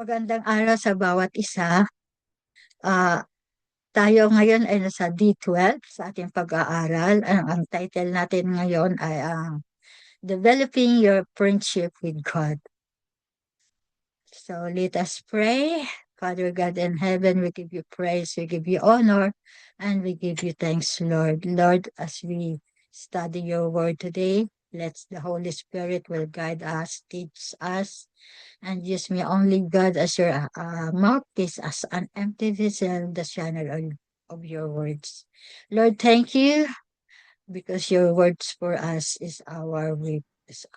Magandang araw sa bawat isa. Ah, Tayo ngayon ay nasa D12 sa ating pag-aaral. Ang title natin ngayon ay ang Developing Your Friendship with God. So let us pray. Father God in heaven, we give you praise, we give you honor, and we give you thanks, Lord. Lord, as we study your word today, let the Holy Spirit will guide us, teach us, and use me only, God, as your mouthpiece, as an empty vessel, the channel of your words. Lord, thank you because your words for us is our weakness.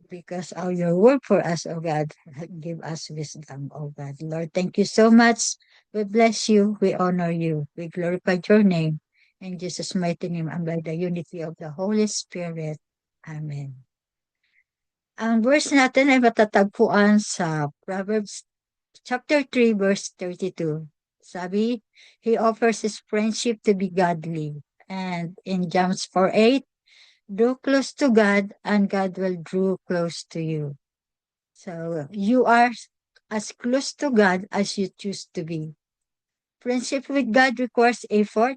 Because of your word for us, oh God, give us wisdom, oh God. Lord, thank you so much. We bless you, we honor you, we glorify your name. In Jesus' mighty name and by the unity of the Holy Spirit. Amen. Ang verse natin ay matatagpuan sa Proverbs chapter 3, verse 32. Sabi, he offers his friendship to be godly. And in James 4:8, draw close to God and God will draw close to you. So you are as close to God as you choose to be. Friendship with God requires effort.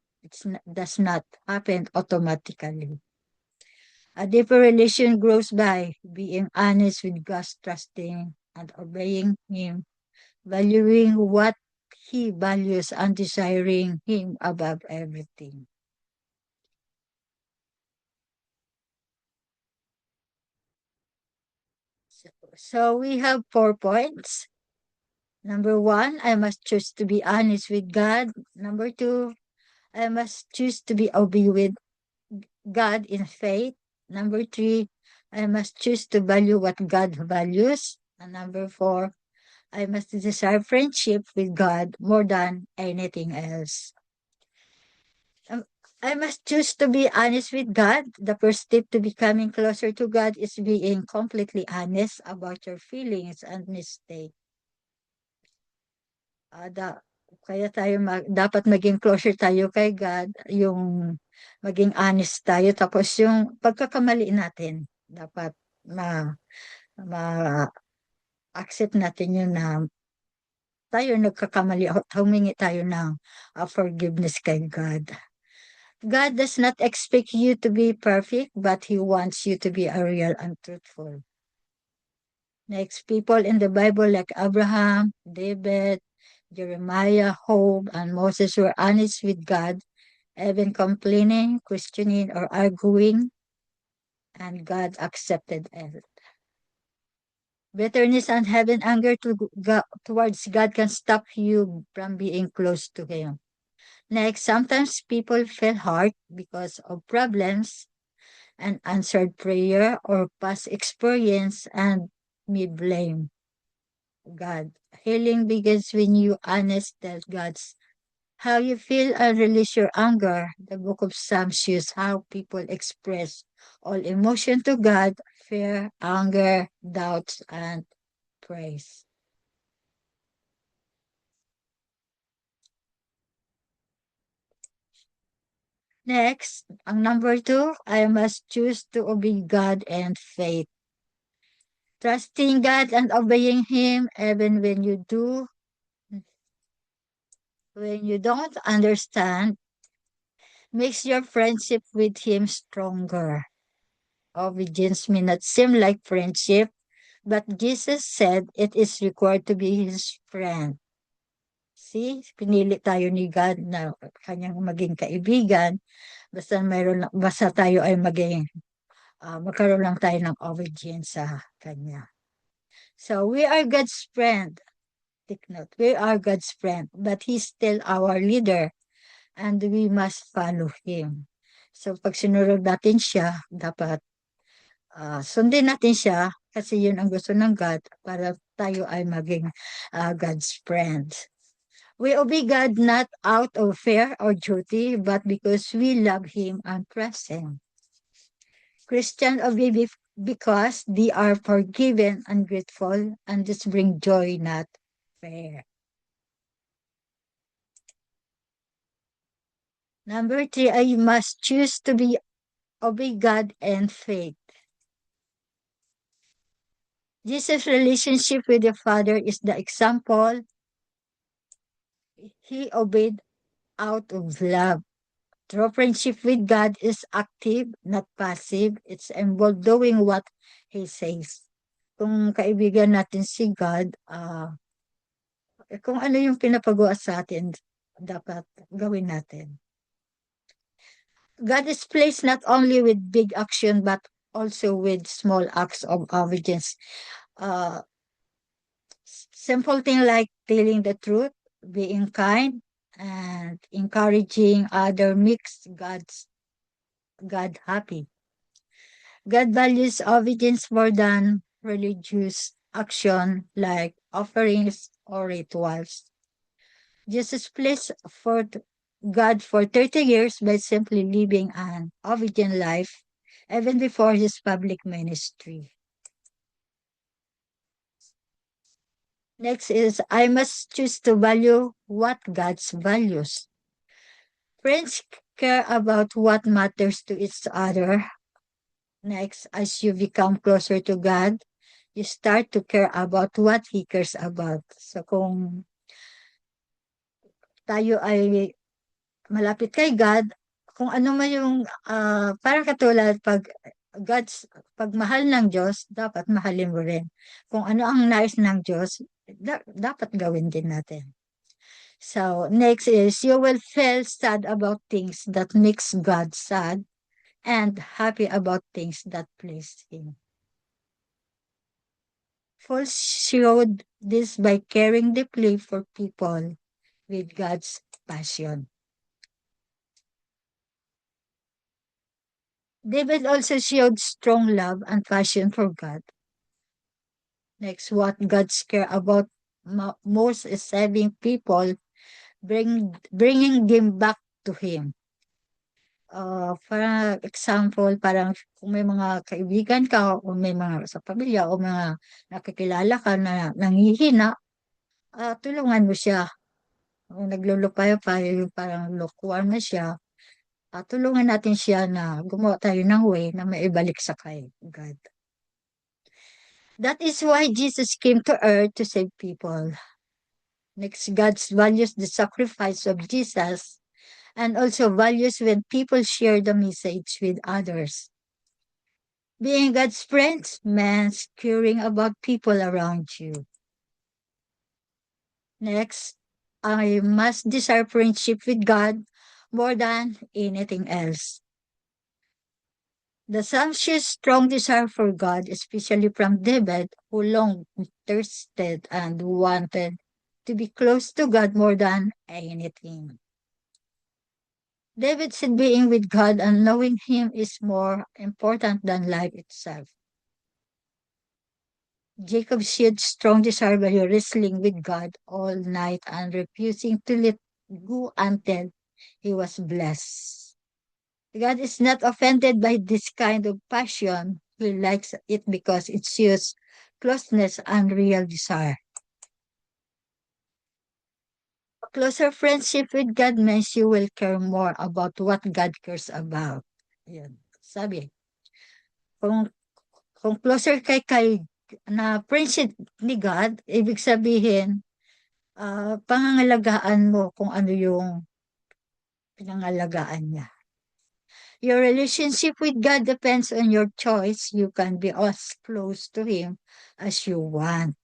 Does not happen automatically. A deeper relation grows by being honest with God, trusting and obeying Him, valuing what He values, and desiring Him above everything. So we have 4 points. Number one, I must choose to be honest with God. Number two, I must choose to be obedient with God in faith. Number three, I must choose to value what God values. And number four, I must desire friendship with God more than anything else. Um, I must choose to be honest with God. The first step to becoming closer to God is being completely honest about your feelings and mistakes. Ah, kaya dapat maging closer tayo kay God, yung maging honest tayo, tapos yung pagkakamali natin, dapat ma-accept natin yun na tayo nagkakamali at humingi tayo ng forgiveness kay God. God does not expect you to be perfect, but He wants you to be a real and truthful. Next, people in the Bible like Abraham, David, Jeremiah, Job, and Moses were honest with God, even complaining, questioning, or arguing, and God accepted it. Bitterness and having anger towards God can stop you from being close to Him. Next, sometimes people feel hurt because of problems, and answered prayer, or past experience, and may blame God. Healing begins when you honest tell God's how you feel and release your anger. The book of Psalms shows how people express all emotion to God: fear, anger, doubts, and praise. Next, ang number two, I must choose to obey God and faith. Trusting God and obeying Him even when you don't understand, makes your friendship with Him stronger. Obedience may not seem like friendship, but Jesus said it is required to be His friend. See, pinili tayo ni God na kanyang maging kaibigan, basta tayo ay magkaroon lang tayo ng obedience sa Kanya. So, we are God's friend. Take note, we are God's friend, but He's still our leader and we must follow Him. So, pag sinunod natin siya, dapat sundin natin siya kasi yun ang gusto ng God para tayo ay maging God's friend. We obey God not out of fear or duty, but because we love Him and trust Him. Christians obey because they are forgiven and grateful, and this bring joy, not fear. Number three, I must choose to be obey God and faith. Jesus' relationship with the Father is the example. He obeyed out of love. True friendship with God is active, not passive. It's involved doing what He says. Kung kaibigan natin si God, kung ano yung pinapagawa sa atin, dapat gawin natin. God is pleased not only with big action, but also with small acts of obedience. Uh, Simple thing like telling the truth, being kind, and encouraging other makes God happy. God values obedience more than religious action like offerings or rituals. Jesus pleased for God for 30 years by simply living an obedient life even before his public ministry. Next is I must choose to value what God's values. Friends care about what matters to each other. Next, as you become closer to God, you start to care about what He cares about. So kung tayo ay malapit kay God, kung ano man yung parang katulad pag mahal ng Diyos, dapat mahalin mo rin. Kung ano ang nais ng Diyos, dapat gawin din natin. So, next is you will feel sad about things that makes God sad and happy about things that please Him. Paul showed this by caring deeply for people with God's passion. David also showed strong love and passion for God. Next, what God's care about most is saving people, bringing them back to Him. For example, parang kung may mga kaibigan ka o may mga sa pamilya o mga nakikilala ka na nanghihina, tulungan mo siya. Kung naglulupayo-payo, parang lukewarm na siya, tulungan natin siya na gumawa tayo ng way na maibalik sa kay God. That is why Jesus came to earth to save people. Next, God values the sacrifice of Jesus and also values when people share the message with others. Being God's friend means caring about people around you. Next, I must desire friendship with God more than anything else. The psalm shows strong desire for God, especially from David, who long thirsted and wanted to be close to God more than anything. David said being with God and knowing Him is more important than life itself. Jacob showed strong desire by wrestling with God all night and refusing to let go until he was blessed. God is not offended by this kind of passion. He likes it because it shows closeness and real desire. A closer friendship with God means you will care more about what God cares about. Yan. Sabi, kung, kung closer kay na friendship ni God, ibig sabihin, pangangalagaan mo kung ano yung pinangalagaan niya. Your relationship with God depends on your choice. You can be as close to Him as you want.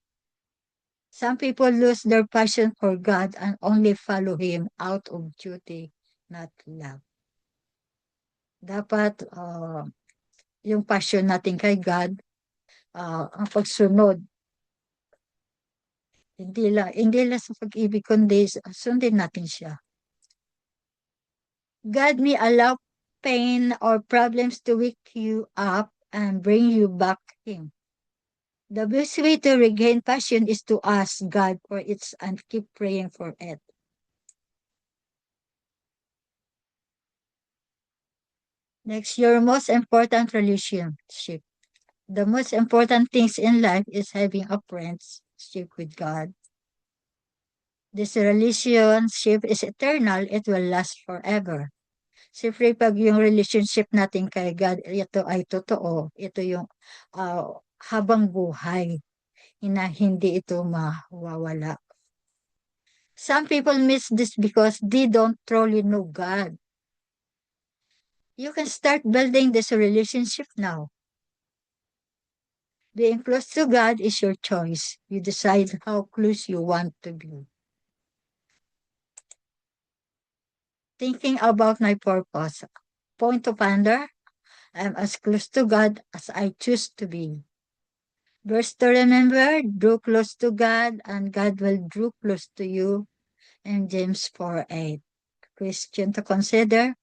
Some people lose their passion for God and only follow Him out of duty, not love. Dapat yung passion natin kay God, ang pagsunod, hindi lang sa pag-ibig, kundi sundin natin siya. God may allow pain or problems to wake you up and bring you back to Him. The best way to regain passion is to ask God for it and keep praying for it. Next, your most important relationship. The most important things in life is having a friendship with God. This relationship is eternal. It will last forever. Siyempre, pag yung relationship natin kay God, ito ay totoo. Ito yung habang buhay. hindi ito mawawala. Some people miss this because they don't truly know God. You can start building this relationship now. Being close to God is your choice. You decide how close you want to be. Thinking about my purpose. Point to ponder. I'm as close to God as I choose to be. Verse to remember, draw close to God and God will draw close to you. And James 4:8. Question to consider.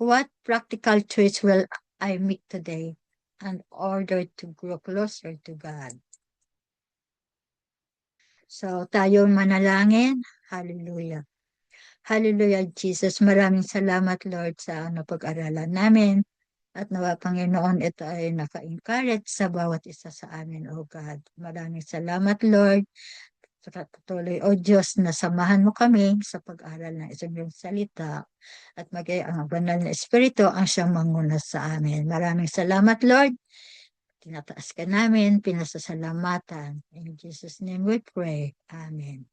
What practical choice will I make today in order to grow closer to God? So tayo manalangin. Hallelujah. Hallelujah, Jesus. Maraming salamat, Lord, sa pag-aralan namin. At nawa, Panginoon, ito ay naka-encourage sa bawat isa sa amin, O God. Maraming salamat, Lord. Patuloy, O Diyos, na samahan mo kami sa pag-aral ng isang iyong salita at magay ang banal na Espiritu ang siyang manguna sa amin. Maraming salamat, Lord. Tinataas ka namin, pinasasalamatan. In Jesus' name we pray. Amen.